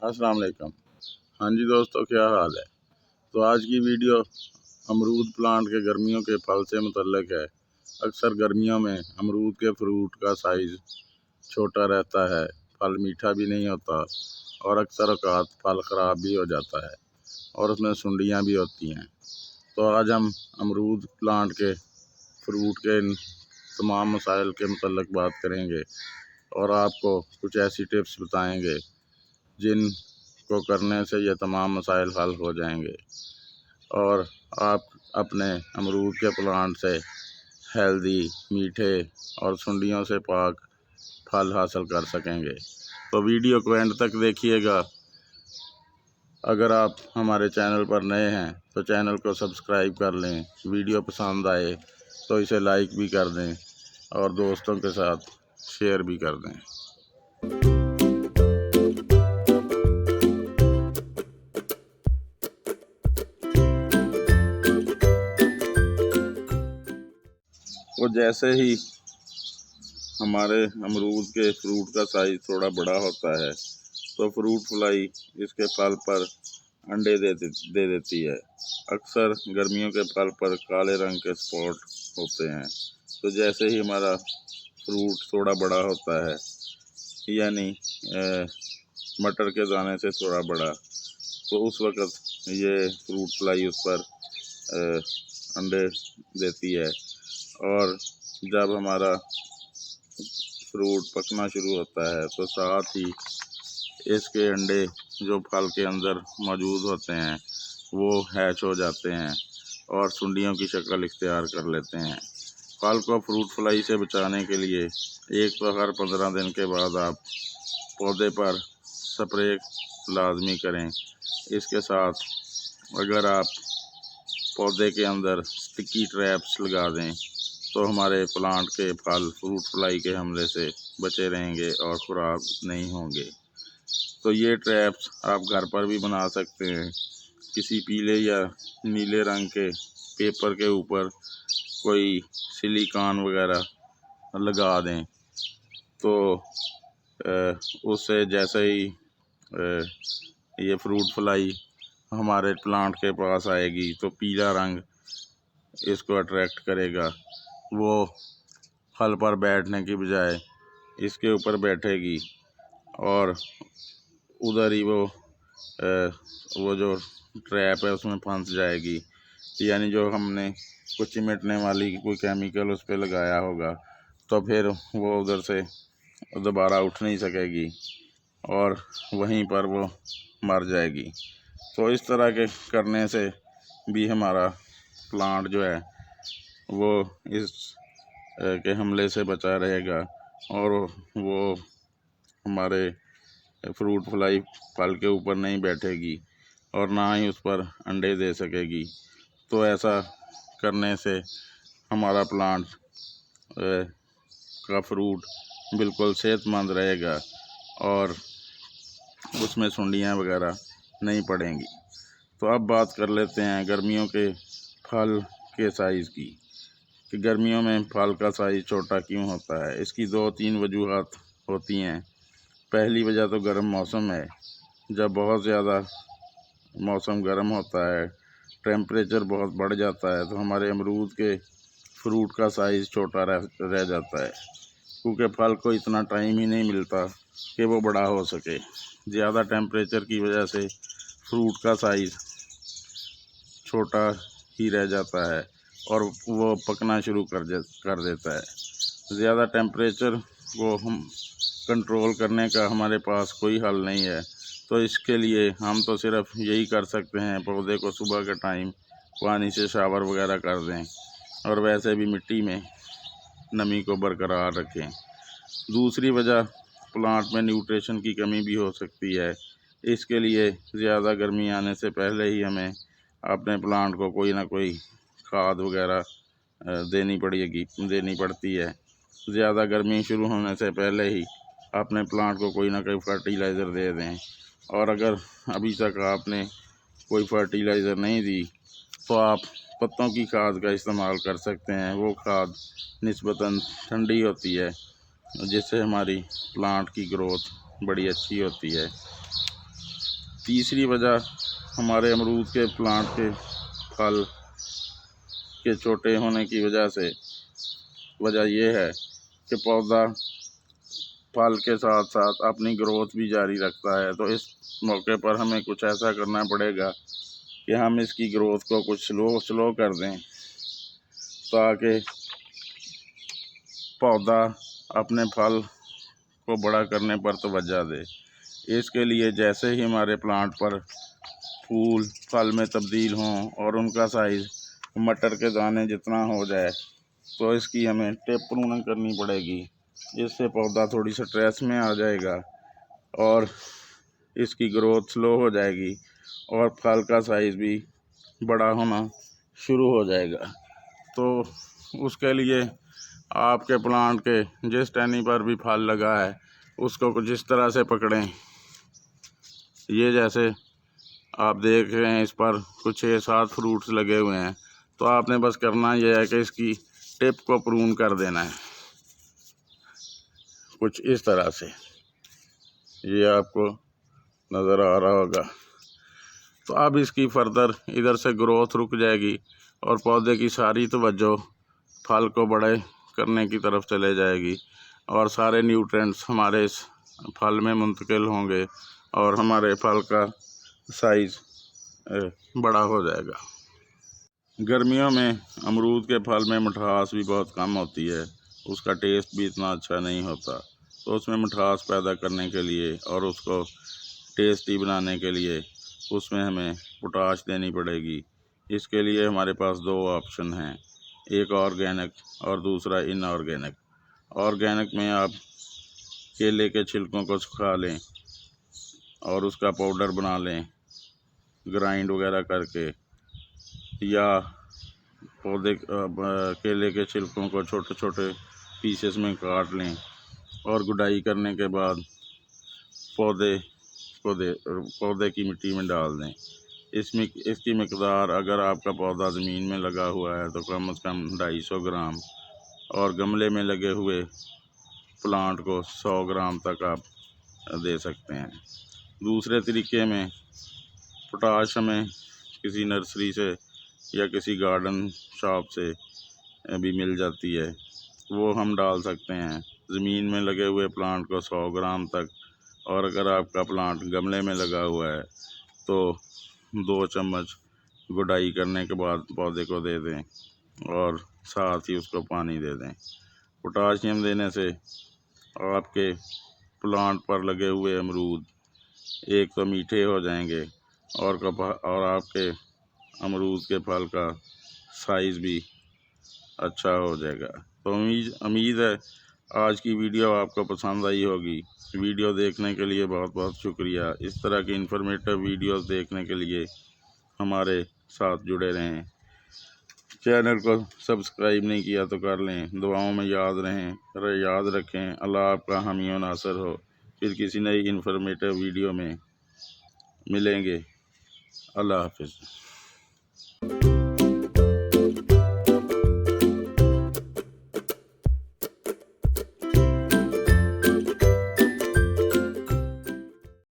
अस्सलाम वालेकुम। हाँ जी दोस्तों, क्या हाल है। तो आज की वीडियो अमरूद प्लांट के गर्मियों के फल से मुतल्लिक है। अक्सर गर्मियों में अमरूद के फ्रूट का साइज़ छोटा रहता है, फल मीठा भी नहीं होता और अक्सर औकात फल ख़राब भी हो जाता है और उसमें सुंडियाँ भी होती हैं। तो आज हम अमरूद प्लांट के फ्रूट के इन तमाम मसाइल के मुतल्लिक बात करेंगे और आपको कुछ ऐसी टिप्स बताएंगे जिनको करने से ये तमाम मसाइल हल हो जाएंगे और आप अपने अमरूद के प्लांट से हेल्दी, मीठे और सुंडियों से पाक फल हासिल कर सकेंगे। तो वीडियो को एंड तक देखिएगा। अगर आप हमारे चैनल पर नए हैं तो चैनल को सब्सक्राइब कर लें। वीडियो पसंद आए तो इसे लाइक भी कर दें और दोस्तों के साथ शेयर भी कर दें। वो जैसे ही हमारे अमरूद के फ्रूट का साइज़ थोड़ा बड़ा होता है तो फ्रूट फ्लाई इसके फल पर अंडे दे देती है। अक्सर गर्मियों के फल पर काले रंग के स्पॉट होते हैं। तो जैसे ही हमारा फ्रूट थोड़ा बड़ा होता है, यानी मटर के दाने से थोड़ा बड़ा, तो उस वक़्त ये फ्रूट फ्लाई उस पर अंडे देती है और जब हमारा फ्रूट पकना शुरू होता है तो साथ ही इसके अंडे जो फल के अंदर मौजूद होते हैं वो हैच हो जाते हैं और सुंडियों की शक्ल इख्तियार कर लेते हैं। फल को फ्रूट फ्लाई से बचाने के लिए एक तो हर 15 दिन के बाद आप पौधे पर स्प्रे लाजमी करें। इसके साथ अगर आप पौधे के अंदर स्टिकी ट्रैप्स लगा दें तो हमारे प्लांट के फल फ्रूट फ्लाई के हमले से बचे रहेंगे और ख़राब नहीं होंगे। तो ये ट्रैप्स आप घर पर भी बना सकते हैं। किसी पीले या नीले रंग के पेपर के ऊपर कोई सिलिकॉन वगैरह लगा दें तो उससे जैसे ही ये फ्रूट फ्लाई हमारे प्लांट के पास आएगी तो पीला रंग इसको अट्रैक्ट करेगा। वो फल पर बैठने की बजाय इसके ऊपर बैठेगी और उधर ही वो जो ट्रैप है उसमें फंस जाएगी। यानी जो हमने कुछ चिमटने वाली कोई केमिकल उस पर लगाया होगा तो फिर वो उधर से दोबारा उठ नहीं सकेगी और वहीं पर वो मर जाएगी। तो इस तरह के करने से भी हमारा प्लांट जो है वो इस के हमले से बचा रहेगा और वो हमारे फ्रूट फ्लाई फल के ऊपर नहीं बैठेगी और ना ही उस पर अंडे दे सकेगी। तो ऐसा करने से हमारा प्लांट का फ्रूट बिल्कुल सेहतमंद रहेगा और उसमें सुंडियाँ वगैरह नहीं पड़ेंगी। तो अब बात कर लेते हैं गर्मियों के फल के साइज़ की कि गर्मियों में फल का साइज़ छोटा क्यों होता है। इसकी 2-3 वजूहात होती हैं। पहली वजह तो गर्म मौसम है। जब बहुत ज़्यादा मौसम गर्म होता है, टेम्परेचर बहुत बढ़ जाता है तो हमारे अमरूद के फ्रूट का साइज़ छोटा रह जाता है, क्योंकि फल को इतना टाइम ही नहीं मिलता कि वो बड़ा हो सके। ज़्यादा टेम्परेचर की वजह से फ्रूट का साइज़ छोटा ही रह जाता है और वो पकना शुरू कर देता है। ज़्यादा टेम्परेचर को हम कंट्रोल करने का हमारे पास कोई हल नहीं है। तो इसके लिए हम तो सिर्फ़ यही कर सकते हैं, पौधे को सुबह के टाइम पानी से शावर वगैरह कर दें और वैसे भी मिट्टी में नमी को बरकरार रखें। दूसरी वजह प्लांट में न्यूट्रिशन की कमी भी हो सकती है। इसके लिए ज़्यादा गर्मी आने से पहले ही हमें अपने प्लांट को कोई ना कोई खाद वगैरह देनी पड़ती है। ज़्यादा गर्मी शुरू होने से पहले ही अपने प्लांट को कोई ना कोई फर्टिलाइज़र दे दें और अगर अभी तक आपने कोई फर्टिलाइज़र नहीं दी तो आप पत्तों की खाद का इस्तेमाल कर सकते हैं। वो खाद निस्बतन ठंडी होती है जिससे हमारी प्लांट की ग्रोथ बड़ी अच्छी होती है। तीसरी वजह हमारे अमरूद के प्लांट के फल के छोटे होने की वजह यह है कि पौधा फल के साथ साथ अपनी ग्रोथ भी जारी रखता है। तो इस मौके पर हमें कुछ ऐसा करना पड़ेगा कि हम इसकी ग्रोथ को कुछ स्लो कर दें, ताकि पौधा अपने फल को बड़ा करने पर तवज्जो दे। इसके लिए जैसे ही हमारे प्लांट पर फूल फल में तब्दील हों और उनका साइज़ मटर के दाने जितना हो जाए, तो इसकी हमें टिप प्रूनिंग करनी पड़ेगी। इससे पौधा थोड़ी स्ट्रेस में आ जाएगा और इसकी ग्रोथ स्लो हो जाएगी और फल का साइज़ भी बड़ा होना शुरू हो जाएगा। तो उसके लिए आपके प्लांट के जिस टहनी पर भी फल लगा है उसको कुछ इस तरह से पकड़ें। ये जैसे आप देख रहे हैं, इस पर कुछ 6-7 फ्रूट्स लगे हुए हैं। तो आपने बस करना यह है कि इसकी टिप को प्रून कर देना है कुछ इस तरह से। ये आपको नज़र आ रहा होगा। तो अब इसकी फर्दर इधर से ग्रोथ रुक जाएगी और पौधे की सारी तवज्जो फल को बड़े करने की तरफ चले जाएगी और सारे न्यूट्रिएंट्स हमारे इस फल में मुंतकिल होंगे और हमारे फल का साइज़ बड़ा हो जाएगा। गर्मियों में अमरूद के फल में मिठास भी बहुत कम होती है, उसका टेस्ट भी इतना अच्छा नहीं होता। तो उसमें मिठास पैदा करने के लिए और उसको टेस्टी बनाने के लिए उसमें हमें पोटाश देनी पड़ेगी। इसके लिए हमारे पास 2 ऑप्शन हैं, एक ऑर्गेनिक और दूसरा इनऑर्गेनिक। ऑर्गेनिक में आप केले के छिलकों को सुखा लें और उसका पाउडर बना लें ग्राइंड वगैरह करके, या केले के छिलकों को छोटे छोटे पीसेस में काट लें और गुडाई करने के बाद पौधे की मिट्टी में डाल दें। इसकी मिकदार, अगर आपका पौधा ज़मीन में लगा हुआ है तो कम से कम 250 ग्राम और गमले में लगे हुए प्लांट को 100 ग्राम तक आप दे सकते हैं। दूसरे तरीके में पोटाश हमें किसी नर्सरी से या किसी गार्डन शॉप से भी मिल जाती है, वो हम डाल सकते हैं ज़मीन में लगे हुए प्लांट को 100 ग्राम तक। और अगर आपका प्लांट गमले में लगा हुआ है तो 2 चम्मच गुडाई करने के बाद पौधे को दे दें और साथ ही उसको पानी दे दें। पोटाशियम देने से आपके प्लांट पर लगे हुए अमरूद एक तो मीठे हो जाएंगे और आपके अमरूद के फल का साइज़ भी अच्छा हो जाएगा। तो उम्मीद है आज की वीडियो आपको पसंद आई होगी। वीडियो देखने के लिए बहुत बहुत शुक्रिया। इस तरह की इन्फॉर्मेटिव वीडियोस देखने के लिए हमारे साथ जुड़े रहें। चैनल को सब्सक्राइब नहीं किया तो कर लें। दुआओं में याद रखें। अल्लाह आपका हामी व नासर हो। फिर किसी नई इन्फॉर्मेटिव वीडियो में मिलेंगे। अल्लाह हाफ़िज़।